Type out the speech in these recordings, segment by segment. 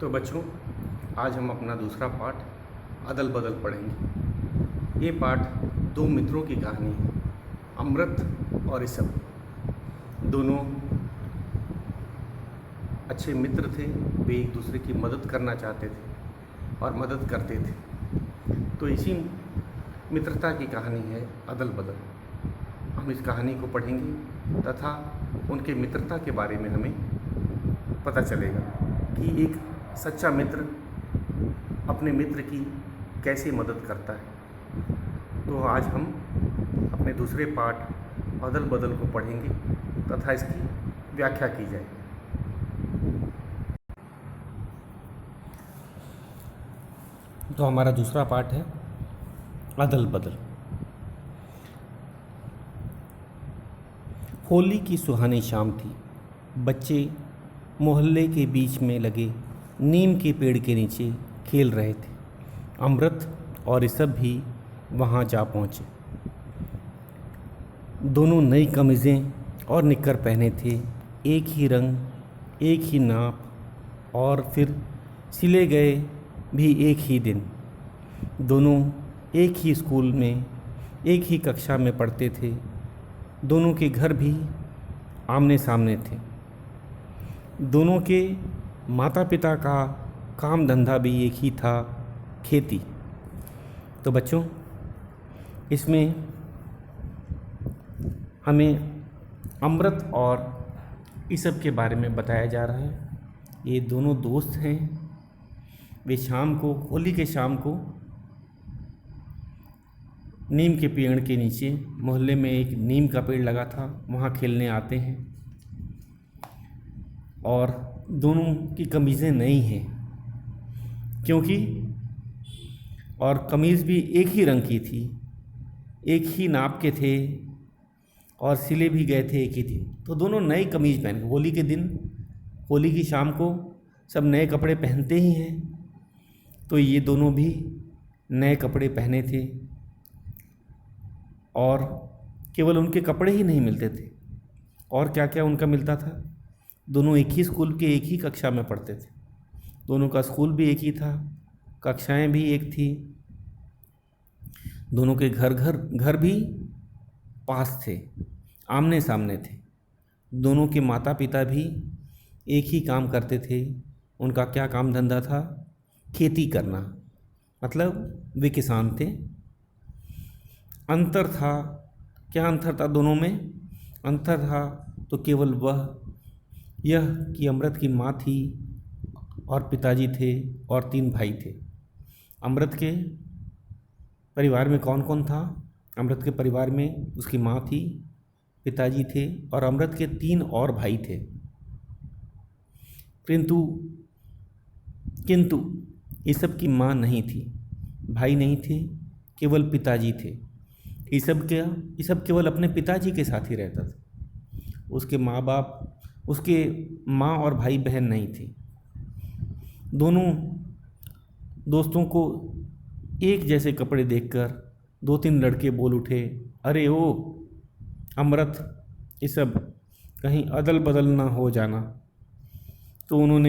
तो बच्चों, आज हम अपना दूसरा पाठ अदल बदल पढ़ेंगे। ये पाठ दो मित्रों की कहानी है, अमृत और ऋषभ। दोनों अच्छे मित्र थे। वे एक दूसरे की मदद करना चाहते थे और मदद करते थे। तो इसी मित्रता की कहानी है अदल बदल। हम इस कहानी को पढ़ेंगे तथा उनके मित्रता के बारे में हमें पता चलेगा कि एक सच्चा मित्र अपने मित्र की कैसे मदद करता है। तो आज हम अपने दूसरे पाठ अदल बदल को पढ़ेंगे तथा इसकी व्याख्या की जाएगी। तो हमारा दूसरा पाठ है अदल बदल। होली की सुहानी शाम थी। बच्चे मोहल्ले के बीच में लगे नीम के पेड़ के नीचे खेल रहे थे। अमृत और ऋषभ भी वहाँ जा पहुँचे। दोनों नई कमीज़ें और निक्कर पहने थे, एक ही रंग, एक ही नाप और फिर सिले गए भी एक ही दिन। दोनों एक ही स्कूल में, एक ही कक्षा में पढ़ते थे। दोनों के घर भी आमने सामने थे। दोनों के माता पिता का काम धंधा भी एक ही था, खेती। तो बच्चों, इसमें हमें अमृत और ऋषभ के बारे में बताया जा रहा है। ये दोनों दोस्त हैं। वे शाम को, होली के शाम को, नीम के पेड़ के नीचे, मोहल्ले में एक नीम का पेड़ लगा था, वहाँ खेलने आते हैं। और दोनों की कमीज़ें नई हैं, क्योंकि और कमीज़ भी एक ही रंग की थी, एक ही नाप के थे और सिले भी गए थे एक ही दिन। तो दोनों नई कमीज़ पहन के, होली के दिन, होली की शाम को सब नए कपड़े पहनते ही हैं, तो ये दोनों भी नए कपड़े पहने थे। और केवल उनके कपड़े ही नहीं मिलते थे, और क्या क्या उनका मिलता था। दोनों एक ही स्कूल के, एक ही कक्षा में पढ़ते थे। दोनों का स्कूल भी एक ही था, कक्षाएं भी एक थी। दोनों के घर भी पास थे, आमने सामने थे। दोनों के माता पिता भी एक ही काम करते थे। उनका क्या काम धंधा था? खेती करना, मतलब वे किसान थे। अंतर था, क्या अंतर था दोनों में? अंतर था तो केवल यह कि अमृत की माँ थी और पिताजी थे और 3 भाई थे। अमृत के परिवार में कौन कौन था? अमृत के परिवार में उसकी माँ थी, पिताजी थे और अमृत के 3 और भाई थे। किंतु ऋषभ की माँ नहीं थी, भाई नहीं थे, केवल पिताजी थे। ऋषभ केवल अपने पिताजी के साथ ही रहता था। उसके माँ बाप, उसके माँ और भाई बहन नहीं थे। दोनों दोस्तों को एक जैसे कपड़े देखकर 2-3 लड़के बोल उठे, अरे ओ अमृत, ऋषभ, कहीं अदल बदल ना हो जाना। तो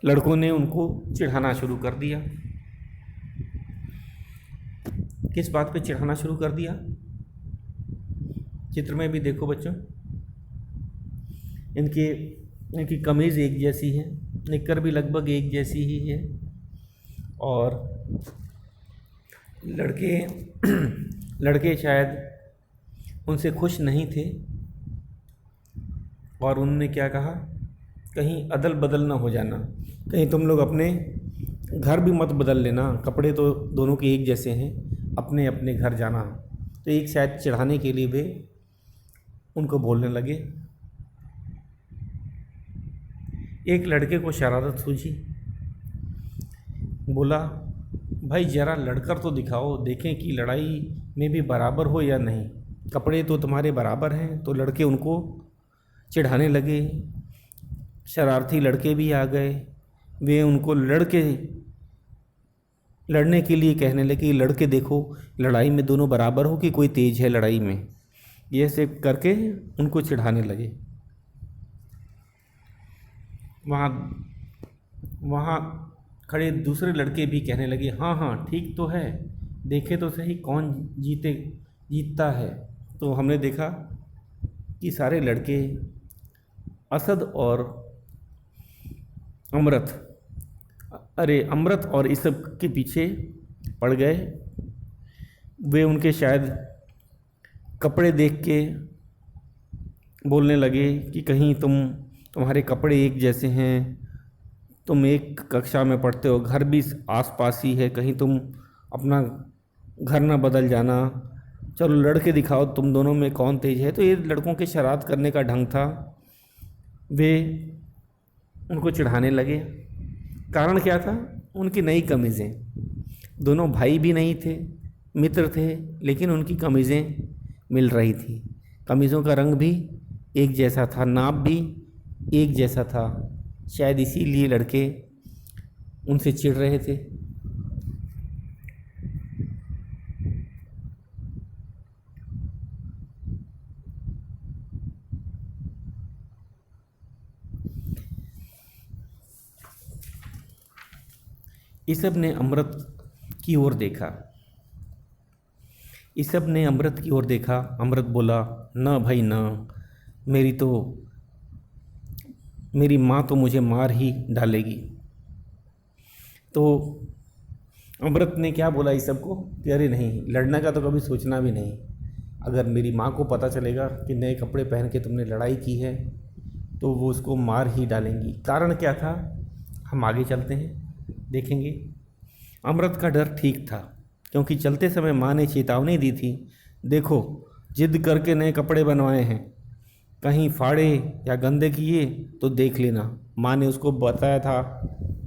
लड़कों ने उनको चिढ़ाना शुरू कर दिया। किस बात पे चिढ़ाना शुरू कर दिया? चित्र में भी देखो बच्चों, इनकी कमीज़ एक जैसी है, निक्कर भी लगभग एक जैसी ही है। और लड़के शायद उनसे खुश नहीं थे और उन्होंने क्या कहा, कहीं अदल बदल ना हो जाना, कहीं तुम लोग अपने घर भी मत बदल लेना, कपड़े तो दोनों के एक जैसे हैं, अपने अपने घर जाना। तो एक शायद चिढ़ाने के लिए वे उनको बोलने लगे। एक लड़के को शरारत सूझी, बोला, भाई जरा लड़कर तो दिखाओ, देखें कि लड़ाई में भी बराबर हो या नहीं। कपड़े तो तुम्हारे बराबर हैं। तो लड़के उनको चिढ़ाने लगे। शरारती लड़के भी आ गए। वे उनको लड़ने के लिए कहने लगे, लड़के देखो, लड़ाई में दोनों बराबर हो कि कोई तेज है लड़ाई में। ये से करके उनको चिढ़ाने लगे। वहाँ वहाँ खड़े दूसरे लड़के भी कहने लगे, हाँ हाँ ठीक तो है, देखे तो सही कौन जीतता है। तो हमने देखा कि सारे लड़के असद और अमृत अमृत और इस सब के पीछे पड़ गए। वे उनके शायद कपड़े देख के बोलने लगे कि कहीं तुम्हारे कपड़े एक जैसे हैं, तुम एक कक्षा में पढ़ते हो, घर भी आसपास ही है, कहीं तुम अपना घर ना बदल जाना, चलो लड़के दिखाओ तुम दोनों में कौन तेज है। तो ये लड़कों के शरारत करने का ढंग था। वे उनको चिढ़ाने लगे। कारण क्या था? उनकी नई कमीज़ें। दोनों भाई भी नहीं थे, मित्र थे, लेकिन उनकी कमीज़ें मिल रही थी। कमीज़ों का रंग भी एक जैसा था, नाप भी एक जैसा था। शायद इसीलिए लड़के उनसे चिढ़ रहे थे। ईसब ने अमृत की ओर देखा। ईसब ने अमृत की ओर देखा। अमृत बोला, न भाई न, मेरी माँ तो मुझे मार ही डालेगी। तो अमृत ने क्या बोला ईसब को कि अरे नहीं, लड़ने का तो कभी सोचना भी नहीं। अगर मेरी माँ को पता चलेगा कि नए कपड़े पहन के तुमने लड़ाई की है तो वो उसको मार ही डालेंगी। कारण क्या था, हम आगे चलते हैं, देखेंगे। अमृत का डर ठीक था, क्योंकि चलते समय माँ ने चेतावनी दी थी, देखो जिद करके नए कपड़े बनवाए हैं, कहीं फाड़े या गंदे किए तो देख लेना। माँ ने उसको बताया था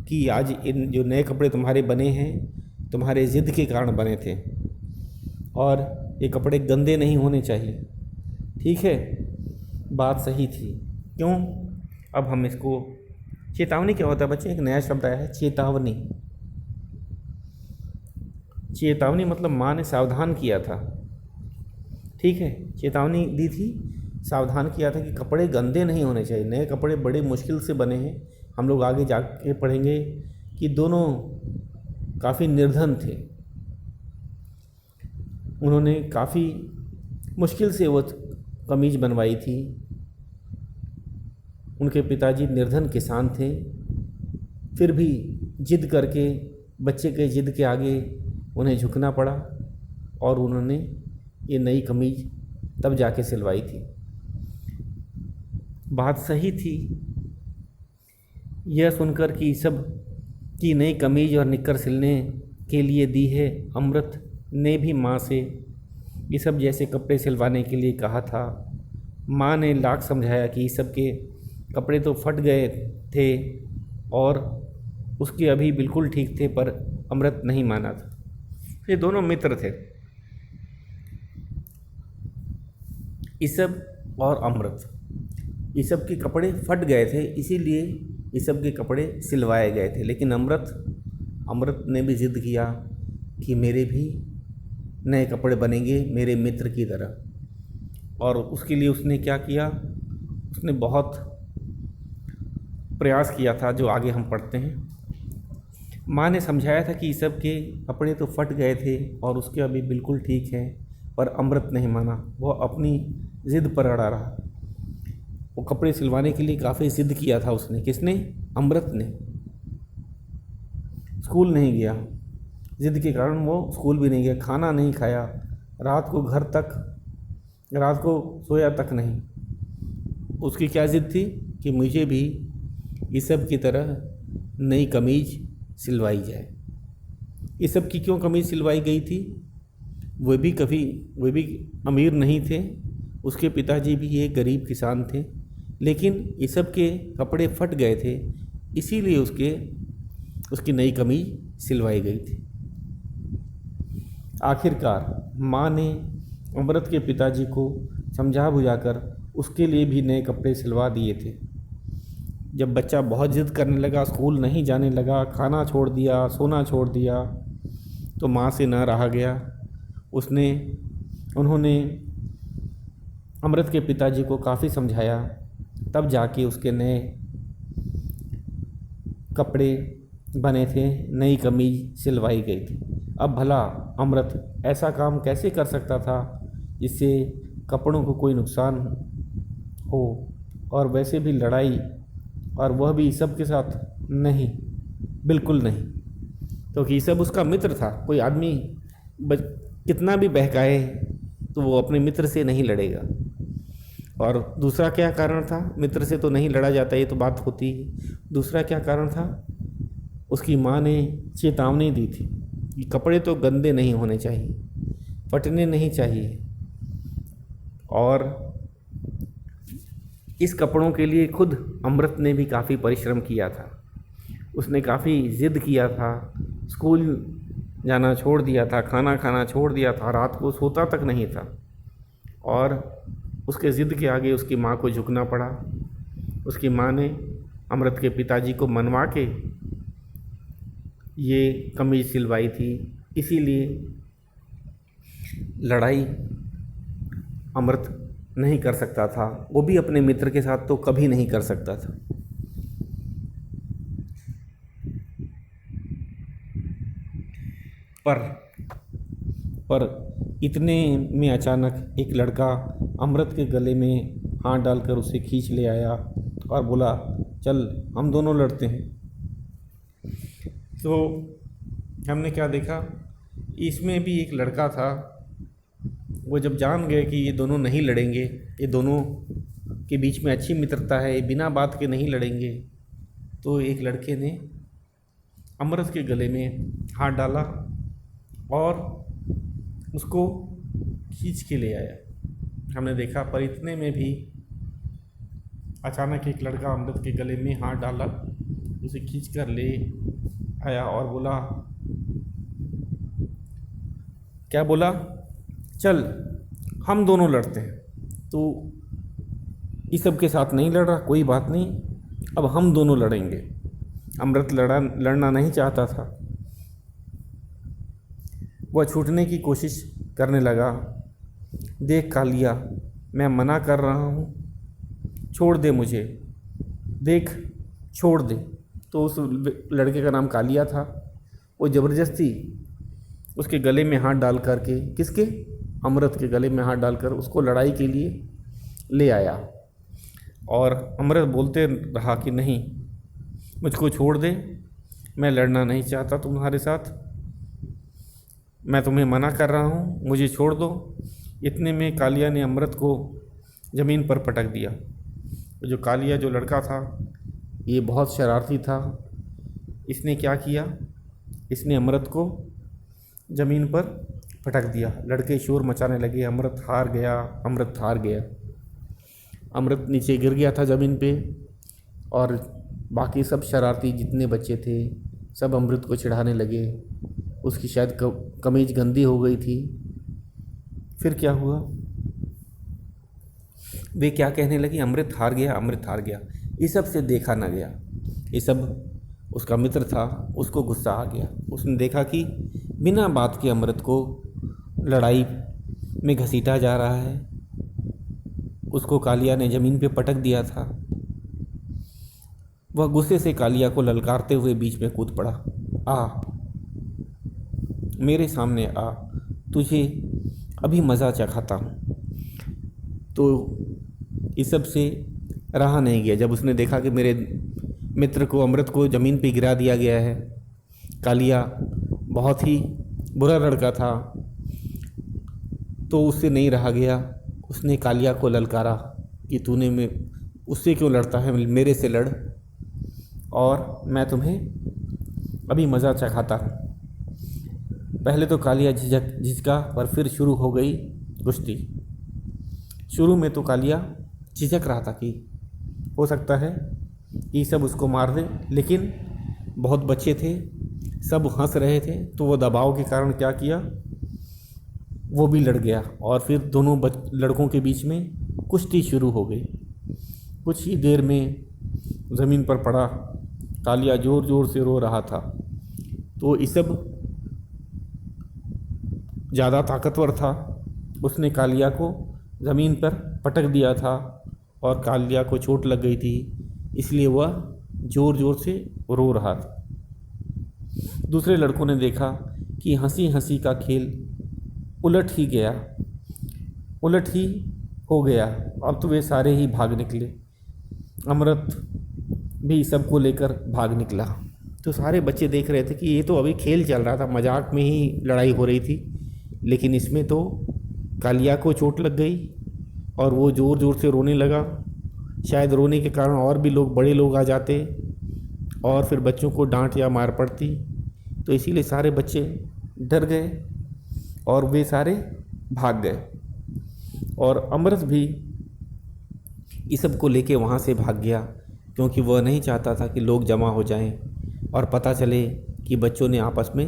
कि आज इन जो नए कपड़े तुम्हारे बने हैं तुम्हारे ज़िद के कारण बने थे और ये कपड़े गंदे नहीं होने चाहिए। ठीक है, बात सही थी। क्यों? अब हम इसको, चेतावनी क्या होता है बच्चे? एक नया शब्द आया है, चेतावनी। चेतावनी मतलब माँ ने सावधान किया था। ठीक है, चेतावनी दी थी, सावधान किया था कि कपड़े गंदे नहीं होने चाहिए। नए कपड़े बड़े मुश्किल से बने हैं। हम लोग आगे जाके पढ़ेंगे कि दोनों काफ़ी निर्धन थे। उन्होंने काफ़ी मुश्किल से वो कमीज बनवाई थी। उनके पिताजी निर्धन किसान थे, फिर भी जिद करके बच्चे के जिद के आगे उन्हें झुकना पड़ा और उन्होंने ये नई कमीज तब जाके सिलवाई थी। बात सही थी। यह सुनकर कि सब की नई कमीज और निक्कर सिलने के लिए दी है, अमृत ने भी माँ से ये सब जैसे कपड़े सिलवाने के लिए कहा था। माँ ने लाख समझाया कि इस सब के कपड़े तो फट गए थे और उसके अभी बिल्कुल ठीक थे, पर अमृत नहीं माना था। ये दोनों मित्र थे, ईसब और अमृत। ईसब के कपड़े फट गए थे, इसीलिए ईसब के कपड़े सिलवाए गए थे। लेकिन अमृत ने भी जिद किया कि मेरे भी नए कपड़े बनेंगे मेरे मित्र की तरह। और उसके लिए उसने क्या किया? उसने बहुत प्रयास किया था, जो आगे हम पढ़ते हैं। माँ ने समझाया था कि ईसब के कपड़े तो फट गए थे और उसके अभी बिल्कुल ठीक है, पर अमृत नहीं माना। वो अपनी ज़िद पर अड़ा रहा। वो कपड़े सिलवाने के लिए काफ़ी ज़िद किया था उसने। किसने? अमृत ने। स्कूल नहीं गया, ज़िद के कारण वो स्कूल भी नहीं गया, खाना नहीं खाया, रात को सोया तक नहीं। उसकी क्या ज़िद थी कि मुझे भी ईसब की तरह नई कमीज सिलवाई जाए। ईसब की क्यों कमीज सिलवाई गई थी? वे भी अमीर नहीं थे, उसके पिताजी भी एक गरीब किसान थे, लेकिन ईसब के कपड़े फट गए थे, इसीलिए उसकी नई कमीज सिलवाई गई थी। आखिरकार माँ ने अमृत के पिताजी को समझा बुझाकर उसके लिए भी नए कपड़े सिलवा दिए थे। जब बच्चा बहुत ज़िद करने लगा, स्कूल नहीं जाने लगा, खाना छोड़ दिया, सोना छोड़ दिया, तो माँ से न रहा गया। उन्होंने अमृत के पिताजी को काफ़ी समझाया, तब जाके उसके नए कपड़े बने थे, नई कमीज सिलवाई गई थी। अब भला अमृत ऐसा काम कैसे कर सकता था जिससे कपड़ों को कोई नुकसान हो, और वैसे भी लड़ाई, और वह भी ईसब के साथ? नहीं, बिल्कुल नहीं। तो ईसब उसका मित्र था। कोई आदमी कितना भी बहकाए तो वो अपने मित्र से नहीं लड़ेगा। और दूसरा क्या कारण था? मित्र से तो नहीं लड़ा जाता, ये तो बात होती है। दूसरा क्या कारण था? उसकी माँ ने चेतावनी दी थी कि कपड़े तो गंदे नहीं होने चाहिए, फटने नहीं चाहिए। और इस कपड़ों के लिए खुद अमृत ने भी काफ़ी परिश्रम किया था। उसने काफ़ी ज़िद किया था, स्कूल जाना छोड़ दिया था, खाना खाना छोड़ दिया था, रात को सोता तक नहीं था। और उसके ज़िद के आगे उसकी माँ को झुकना पड़ा। उसकी माँ ने अमृत के पिताजी को मनवा के ये कमीज सिलवाई थी। इसीलिए लड़ाई अमृत नहीं कर सकता था, वो भी अपने मित्र के साथ तो कभी नहीं कर सकता था। पर इतने में अचानक एक लड़का अमृत के गले में हाथ डालकर उसे खींच ले आया और बोला, चल हम दोनों लड़ते हैं। तो हमने क्या देखा, इसमें भी एक लड़का था। वो जब जान गए कि ये दोनों नहीं लड़ेंगे, ये दोनों के बीच में अच्छी मित्रता है, बिना बात के नहीं लड़ेंगे, तो एक लड़के ने अमृत के गले में हाथ डाला और उसको खींच के ले आया। हमने देखा, पर इतने में भी अचानक एक लड़का अमृत के गले में हाथ डाला, उसे खींच कर ले आया और बोला, क्या बोला? चल हम दोनों लड़ते हैं। तो इस सब के साथ नहीं लड़ रहा, कोई बात नहीं, अब हम दोनों लड़ेंगे। अमृत लड़ना नहीं चाहता था। वह छूटने की कोशिश करने लगा। देख कालिया, मैं मना कर रहा हूँ, छोड़ दे मुझे, देख छोड़ दे। तो उस लड़के का नाम कालिया था। वो ज़बरदस्ती उसके गले में हाथ डाल कर के, किसके? अमृत के गले में हाथ डालकर उसको लड़ाई के लिए ले आया। और अमृत बोलते रहा कि नहीं, मुझको छोड़ दे, मैं लड़ना नहीं चाहता तुम्हारे साथ, मैं तुम्हें मना कर रहा हूँ, मुझे छोड़ दो। इतने में कालिया ने अमृत को ज़मीन पर पटक दिया। जो कालिया जो लड़का था, ये बहुत शरारती था। इसने क्या किया, इसने अमृत को ज़मीन पर पटक दिया। लड़के शोर मचाने लगे, अमृत हार गया, अमृत हार गया। अमृत नीचे गिर गया था ज़मीन पे, और बाकी सब शरारती जितने बच्चे थे सब अमृत को चिढ़ाने लगे। उसकी शायद कमीज गंदी हो गई थी। फिर क्या हुआ, वे क्या कहने लगी, अमृत हार गया, अमृत हार गया। ये सब से देखा न गया। ये सब उसका मित्र था, उसको गुस्सा आ गया। उसने देखा कि बिना बात के अमृत को लड़ाई में घसीटा जा रहा है। उसको कालिया ने ज़मीन पे पटक दिया था। वह गुस्से से कालिया को ललकारते हुए बीच में कूद पड़ा। आ, मेरे सामने आ, तुझे अभी मज़ा चखाता हूँ। तो इस सब से रहा नहीं गया। जब उसने देखा कि मेरे मित्र को, अमृत को ज़मीन पे गिरा दिया गया है, कालिया बहुत ही बुरा लड़का था, तो उससे नहीं रहा गया। उसने कालिया को ललकारा कि तूने उससे क्यों लड़ता है, मेरे से लड़, और मैं तुम्हें अभी मज़ा चखाता हूँ। पहले तो कालिया झिझका, पर फिर शुरू हो गई कुश्ती। शुरू में तो कालिया झिझक रहा था कि हो सकता है ये सब उसको मार दे, लेकिन बहुत बच्चे थे, सब हंस रहे थे, तो वो दबाव के कारण क्या किया, वो भी लड़ गया। और फिर दोनों लड़कों के बीच में कुश्ती शुरू हो गई। कुछ ही देर में ज़मीन पर पड़ा। कालिया ज़ोर ज़ोर से रो रहा था। तो ये सब ज़्यादा ताकतवर था। उसने कालिया को ज़मीन पर पटक दिया था और कालिया को चोट लग गई थी, इसलिए वह ज़ोर ज़ोर से रो रहा था। दूसरे लड़कों ने देखा कि हंसी हंसी का खेल उलट ही हो गया। अब तो वे सारे ही भाग निकले। अमृत भी सबको लेकर भाग निकला। तो सारे बच्चे देख रहे थे कि ये तो अभी खेल चल रहा था, मजाक में ही लड़ाई हो रही थी, लेकिन इसमें तो कालिया को चोट लग गई और वो ज़ोर ज़ोर से रोने लगा। शायद रोने के कारण और भी लोग, बड़े लोग आ जाते और फिर बच्चों को डांट या मार पड़ती। तो इसीलिए सारे बच्चे डर गए और वे सारे भाग गए। और अमृत भी इस सब को लेके वहाँ से भाग गया, क्योंकि वह नहीं चाहता था कि लोग जमा हो जाएं और पता चले कि बच्चों ने आपस में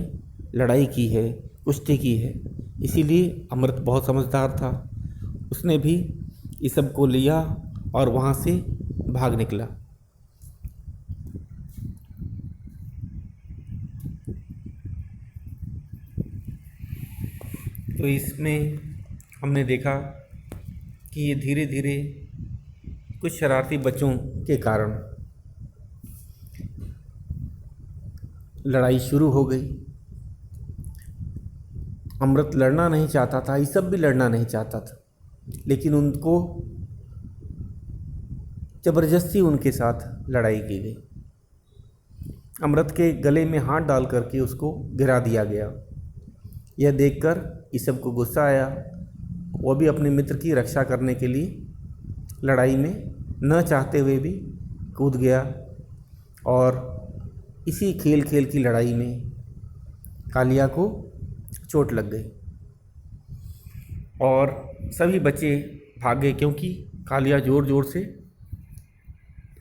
लड़ाई की है, कुश्ती की है। इसीलिए अमृत बहुत समझदार था, उसने भी इस सब को लिया और वहाँ से भाग निकला। तो इसमें हमने देखा कि ये धीरे धीरे कुछ शरारती बच्चों के कारण लड़ाई शुरू हो गई। अमृत लड़ना नहीं चाहता था, ये सब भी लड़ना नहीं चाहता था, लेकिन उनको ज़बरदस्ती उनके साथ लड़ाई की गई। अमृत के गले में हाथ डाल करके उसको गिरा दिया गया। यह देखकर इस सब को गुस्सा आया। वो भी अपने मित्र की रक्षा करने के लिए लड़ाई में न चाहते हुए भी कूद गया और इसी खेल खेल की लड़ाई में कालिया को चोट लग गई और सभी बच्चे भागे, क्योंकि कालिया ज़ोर ज़ोर से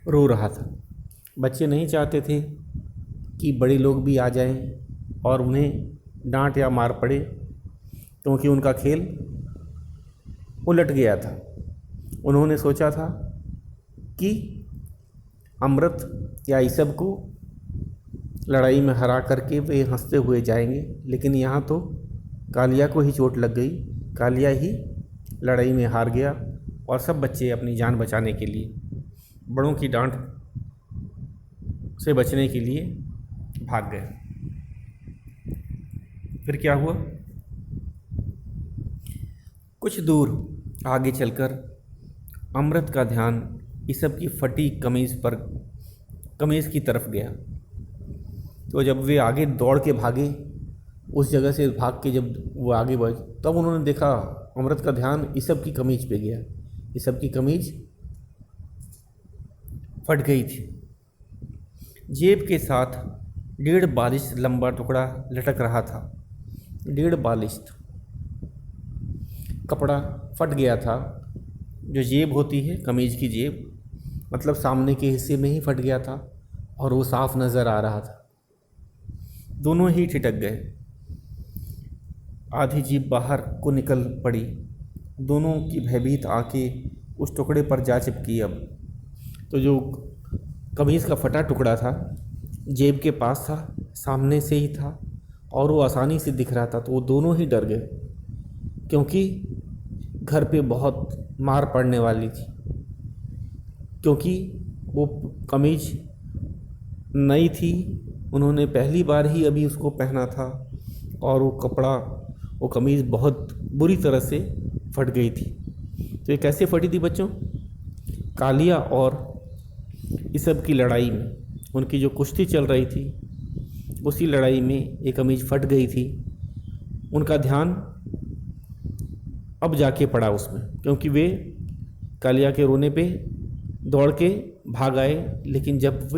रो रहा था। बच्चे नहीं चाहते थे कि बड़े लोग भी आ जाएं और उन्हें डांट या मार पड़े, क्योंकि उनका खेल उलट गया था। उन्होंने सोचा था कि अमृत या ईसब को लड़ाई में हरा करके वे हंसते हुए जाएंगे, लेकिन यहाँ तो कालिया को ही चोट लग गई। कालिया ही लड़ाई में हार गया और सब बच्चे अपनी जान बचाने के लिए, बड़ों की डांट से बचने के लिए भाग गए। फिर क्या हुआ? कुछ दूर आगे चलकर अमृत का ध्यान ईसब की फटी कमीज़ की तरफ गया। तो जब वे आगे दौड़ के भागे, उस जगह से भाग के जब वो आगे बढ़े, तब उन्होंने देखा अमृत का ध्यान ईसब की कमीज़ पे गया। ईसब की कमीज़ फट गई थी। जेब के साथ 1.5 बालिश लंबा टुकड़ा लटक रहा था। 1.5 बालिश कपड़ा फट गया था। जो जेब होती है कमीज़ की जेब, मतलब सामने के हिस्से में ही फट गया था और वो साफ नज़र आ रहा था। दोनों ही ठिठक गए। आधी जीभ बाहर को निकल पड़ी। दोनों की भयभीत आंखें उस टुकड़े पर जा चिपकी। अब तो जो कमीज़ का फटा टुकड़ा था जेब के पास था, सामने से ही था और वो आसानी से दिख रहा था। तो वो दोनों ही डर गए, क्योंकि घर पे बहुत मार पड़ने वाली थी, क्योंकि वो कमीज़ नई थी। उन्होंने पहली बार ही अभी उसको पहना था और वो कमीज़ बहुत बुरी तरह से फट गई थी। तो ये कैसे फटी थी बच्चों? कालिया और इस सब की लड़ाई में, उनकी जो कुश्ती चल रही थी, उसी लड़ाई में ये कमीज़ फट गई थी। उनका ध्यान अब जाके पड़ा उसमें, क्योंकि वे कालिया के रोने पे दौड़ के भाग आए। लेकिन जब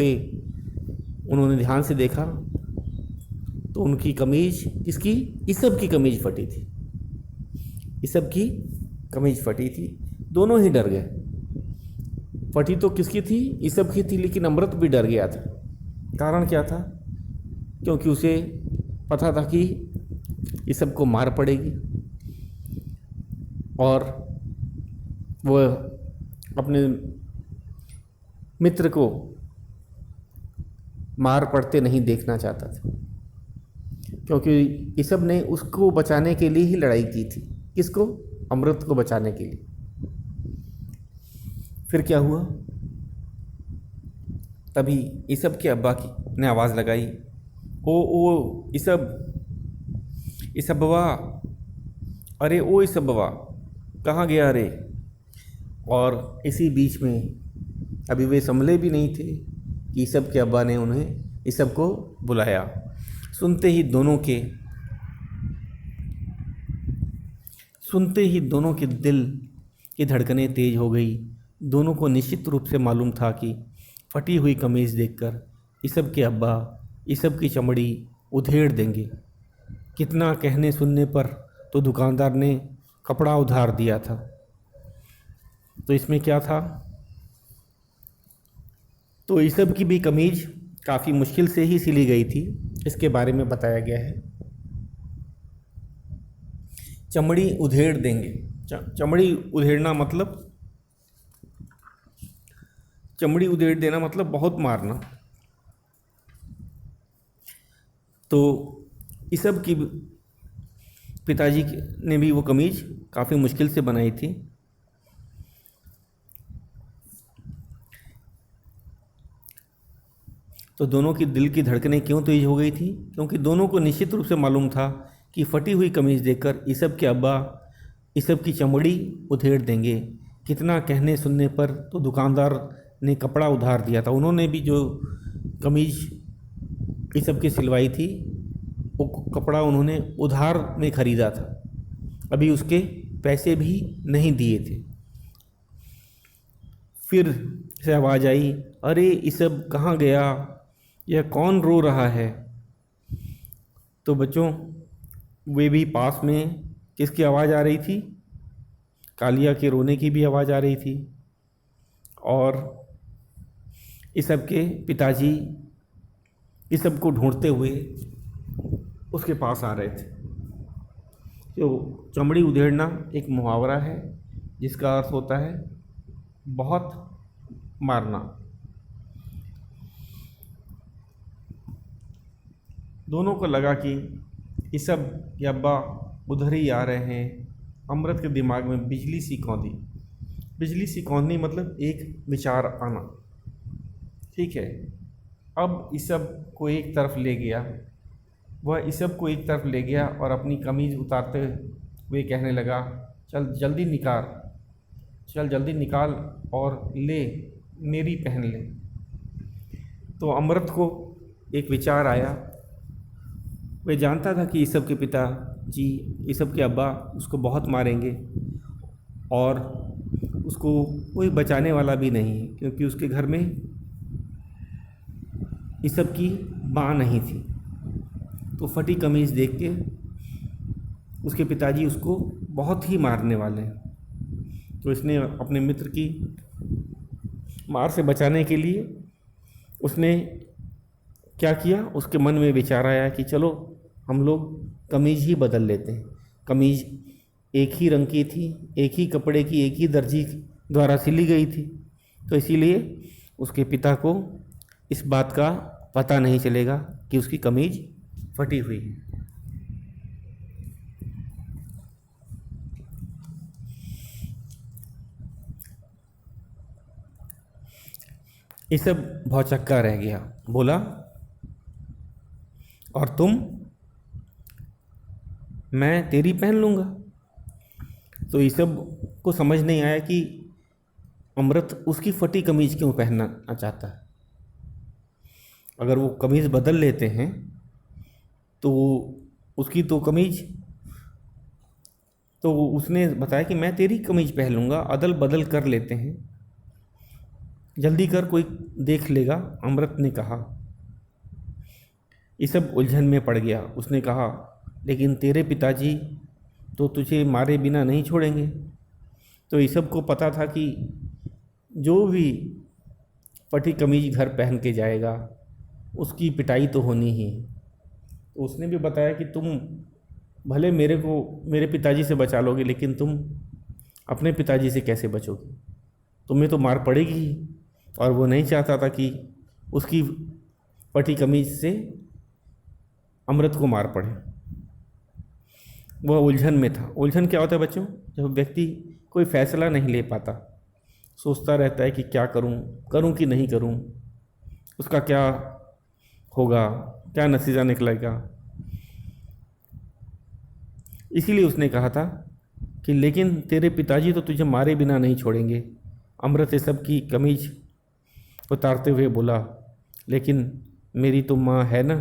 उन्होंने ध्यान से देखा तो उनकी कमीज़, किसकी? ईसब की कमीज़ फटी थी। ईसब की कमीज़ फटी थी। दोनों ही डर गए। फटी तो किसकी थी? ईसब की थी, लेकिन अमृत भी डर गया था। कारण क्या था? क्योंकि उसे पता था कि ईसब को मार पड़ेगी और वह अपने मित्र को मार पड़ते नहीं देखना चाहता था, क्योंकि ईसब ने उसको बचाने के लिए ही लड़ाई की थी। किसको? अमृत को बचाने के लिए। फिर क्या हुआ? तभी ईसब के अब्बा की ने आवाज़ लगाई, ओ ईसब, ईसबवा, अरे ओ ईसबवा, कहाँ गया रे। और इसी बीच में अभी वे संभले भी नहीं थे कि ईसब के अब्बा ने उन्हें ईसब को बुलाया। सुनते ही दोनों के दिल की धड़कनें तेज हो गई। दोनों को निश्चित रूप से मालूम था कि फटी हुई कमीज़ देखकर ईसब के अब्बा ईसब की चमड़ी उधेड़ देंगे। कितना कहने सुनने पर तो दुकानदार ने कपड़ा उधार दिया था। तो इसमें क्या था, तो ईसब की भी कमीज काफ़ी मुश्किल से ही सिली गई थी, इसके बारे में बताया गया है। चमड़ी उधेड़ देंगे, चमड़ी उधेड़ना मतलब, चमड़ी उधेड़ देना मतलब बहुत मारना। तो ईसब की पिताजी ने भी वो कमीज काफ़ी मुश्किल से बनाई थी। तो दोनों की दिल की धड़कनें क्यों तेज हो गई थी, क्योंकि दोनों को निश्चित रूप से मालूम था कि फटी हुई कमीज़ देखकर ईसब के अब्बा ईसब की चमड़ी उधेड़ देंगे। कितना कहने सुनने पर तो दुकानदार ने कपड़ा उधार दिया था। उन्होंने भी जो कमीज़ ईसब की सिलवाई थी वो कपड़ा उन्होंने उधार में ख़रीदा था, अभी उसके पैसे भी नहीं दिए थे। फिर से आवाज़ आई, अरे ईसब कहाँ गया, यह कौन रो रहा है। तो बच्चों वे भी पास में किसकी आवाज़ आ रही थी, कालिया के रोने की भी आवाज़ आ रही थी। और ईसब के पिताजी ईसब को ढूंढते हुए उसके पास आ रहे थे। तो चमड़ी उधेड़ना एक मुहावरा है जिसका अर्थ होता है बहुत मारना। दोनों को लगा कि ईसब के अब्बा उधर ही आ रहे हैं। अमृत के दिमाग में बिजली सी कौंधी। बिजली सी कौंधनी मतलब एक विचार आना, ठीक है। अब ईसब को एक तरफ ले गया, वह ईसब को एक तरफ ले गया और अपनी कमीज़ उतारते हुए कहने लगा, चल जल्दी निकाल और ले, मेरी पहन ले। तो अमृत को एक विचार आया। वह जानता था कि ईसब के पिताजी, ईसब के अब्बा उसको बहुत मारेंगे और उसको कोई बचाने वाला भी नहीं है, क्योंकि उसके घर में ईसब की माँ नहीं थी। तो फटी कमीज़ देख के उसके पिताजी उसको बहुत ही मारने वाले हैं। तो इसने अपने मित्र की मार से बचाने के लिए उसने क्या किया, उसके मन में विचार आया कि चलो हम लोग कमीज़ ही बदल लेते हैं। कमीज़ एक ही रंग की थी, एक ही कपड़े की, एक ही दर्जी द्वारा सिली गई थी, तो इसीलिए उसके पिता को इस बात का पता नहीं चलेगा कि उसकी कमीज़ फटी हुई है। ये सब भौचक्का रह गया, बोला, और तुम, मैं तेरी पहन लूँगा। तो ये सब को समझ नहीं आया कि अमृत उसकी फटी कमीज़ क्यों पहनना चाहता है। अगर वो कमीज़ बदल लेते हैं तो उसकी तो कमीज़, तो उसने बताया कि मैं तेरी कमीज़ पहन लूँगा, अदल बदल कर लेते हैं, जल्दी कर, कोई देख लेगा। अमृत ने कहा। ये सब उलझन में पड़ गया। उसने कहा, लेकिन तेरे पिताजी तो तुझे मारे बिना नहीं छोड़ेंगे। तो ये सब को पता था कि जो भी फटी कमीज घर पहन के जाएगा उसकी पिटाई तो होनी ही है। तो उसने भी बताया कि तुम भले मेरे को मेरे पिताजी से बचा लोगे, लेकिन तुम अपने पिताजी से कैसे बचोगे, तुम्हें तो मार पड़ेगी ही। और वो नहीं चाहता था कि उसकी फटी कमीज से अमृत को मार पड़े। वह उलझन में था। उलझन क्या होता है बच्चों? जब व्यक्ति कोई फैसला नहीं ले पाता, सोचता रहता है कि क्या करूं, करूं कि नहीं करूं, उसका क्या होगा, क्या नतीजा निकलेगा। इसीलिए उसने कहा था कि लेकिन तेरे पिताजी तो तुझे मारे बिना नहीं छोड़ेंगे। अमृत ये सब की कमीज उतारते हुए बोला, लेकिन मेरी तो माँ है ना।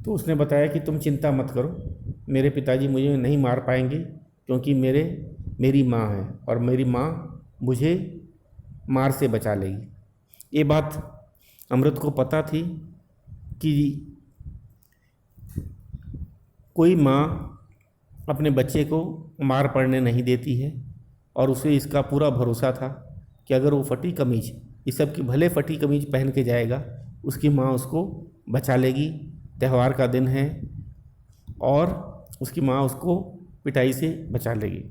तो उसने बताया कि तुम चिंता मत करो, मेरे पिताजी मुझे नहीं मार पाएंगे, क्योंकि मेरी माँ है और मेरी माँ मुझे मार से बचा लेगी। ये बात अमृत को पता थी कि कोई माँ अपने बच्चे को मार पड़ने नहीं देती है, और उसे इसका पूरा भरोसा था कि अगर वो फटी कमीज, इस सब की भले फटी कमीज पहन के जाएगा, उसकी माँ उसको बचा लेगी। त्यौहार का दिन है और उसकी माँ उसको पिटाई से बचा लेगी।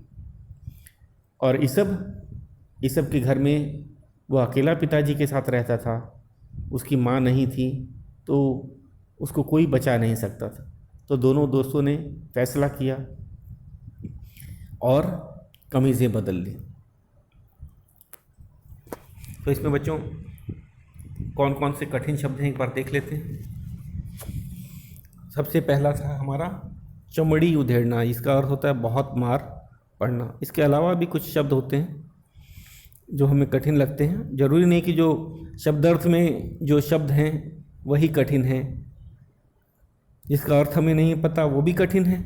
और इस सब के घर में वो अकेला पिताजी के साथ रहता था, उसकी माँ नहीं थी, तो उसको कोई बचा नहीं सकता था। तो दोनों दोस्तों ने फैसला किया और कमीज़ें बदल ली। तो इसमें बच्चों कौन कौन से कठिन शब्द हैं एक बार देख लेते हैं। सबसे पहला था हमारा चमड़ी उधेड़ना, इसका अर्थ होता है बहुत मार पड़ना। इसके अलावा भी कुछ शब्द होते हैं जो हमें कठिन लगते हैं। जरूरी नहीं कि जो शब्दार्थ में जो शब्द हैं वही कठिन हैं, जिसका अर्थ हमें नहीं पता वो भी कठिन है।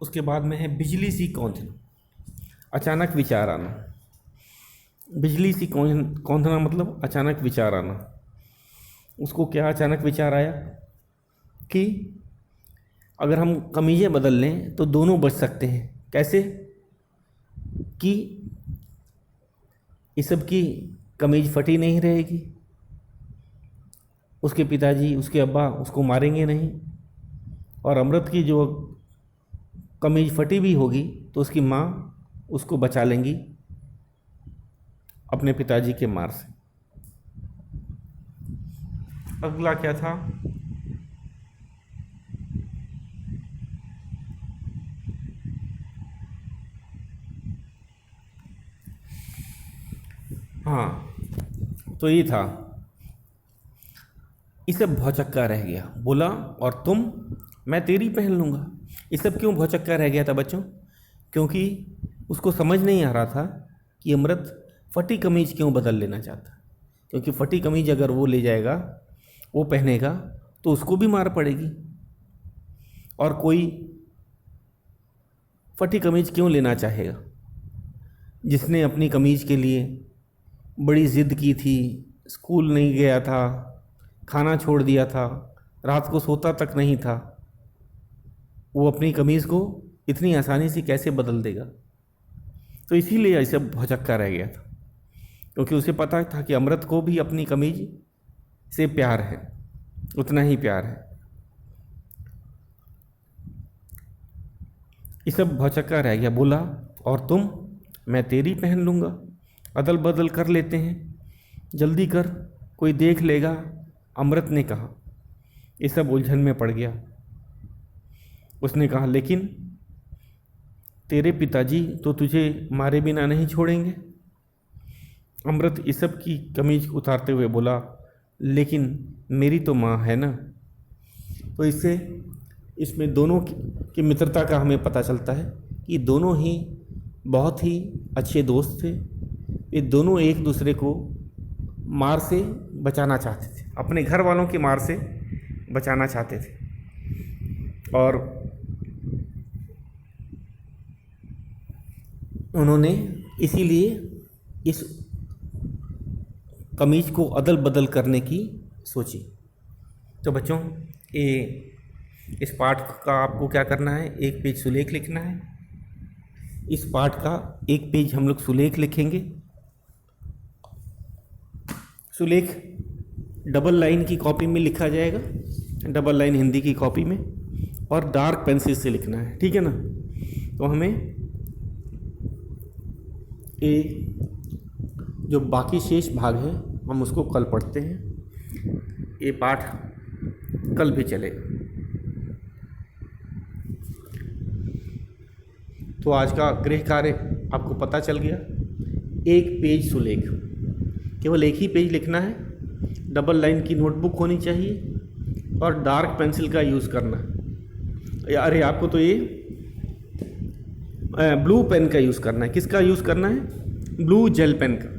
उसके बाद में है बिजली सी कौंधना, अचानक विचार आना। बिजली सी कौंधना मतलब अचानक विचार आना। उसको क्या अचानक विचार आया कि अगर हम कमीज़ें बदल लें तो दोनों बच सकते हैं। कैसे? कि इस सब की कमीज फटी नहीं रहेगी, उसके पिताजी उसके अब्बा उसको मारेंगे नहीं, और अमृत की जो कमीज फटी भी होगी तो उसकी माँ उसको बचा लेंगी अपने पिताजी के मार से। अगला क्या था? हाँ, तो ये था, इसे भौचक्का रह गया। बोला और तुम, मैं तेरी पहन लूँगा। ये सब क्यों भौचक्का रह गया था बच्चों? क्योंकि उसको समझ नहीं आ रहा था कि अमृत फटी कमीज क्यों बदल लेना चाहता। क्योंकि फटी कमीज अगर वो ले जाएगा, वो पहनेगा, तो उसको भी मार पड़ेगी। और कोई फटी कमीज क्यों लेना चाहेगा? जिसने अपनी कमीज के लिए बड़ी ज़िद की थी, स्कूल नहीं गया था, खाना छोड़ दिया था, रात को सोता तक नहीं था, वो अपनी कमीज़ को इतनी आसानी से कैसे बदल देगा? तो इसीलिए ऐसे भौचक्का रह गया था, क्योंकि उसे पता था कि अमृत को भी अपनी कमीज से प्यार है, उतना ही प्यार है। ये सब भौचक्का रह गया। बोला और तुम, मैं तेरी पहन लूँगा। अदल बदल कर लेते हैं, जल्दी कर, कोई देख लेगा, अमृत ने कहा। ये सब उलझन में पड़ गया। उसने कहा, लेकिन तेरे पिताजी तो तुझे मारे बिना नहीं छोड़ेंगे। अमृत इस सब की कमीज उतारते हुए बोला, लेकिन मेरी तो माँ है ना। तो इसमें दोनों की मित्रता का हमें पता चलता है कि दोनों ही बहुत ही अच्छे दोस्त थे। ये दोनों एक दूसरे को मार से बचाना चाहते थे, अपने घर वालों की मार से बचाना चाहते थे। और उन्होंने इसीलिए इस कमीज को अदल बदल करने की सोची। तो बच्चों, इस पाठ का आपको क्या करना है, एक पेज सुलेख लिखना है। इस पाठ का एक पेज हम लोग सुलेख लिखेंगे। सुलेख डबल लाइन की कॉपी में लिखा जाएगा, डबल लाइन हिंदी की कॉपी में, और डार्क पेंसिल से लिखना है, ठीक है ना। तो हमें जो बाकी शेष भाग है हम उसको कल पढ़ते हैं। ये पाठ कल भी चलेगा। तो आज का गृह कार्य आपको पता चल गया। एक पेज सुलेख, केवल एक ही पेज लिखना है, डबल लाइन की नोटबुक होनी चाहिए और डार्क पेंसिल का यूज़ करना है। अरे आपको तो ये ब्लू पेन का यूज़ करना है। किसका यूज़ करना है? ब्लू जेल पेन का।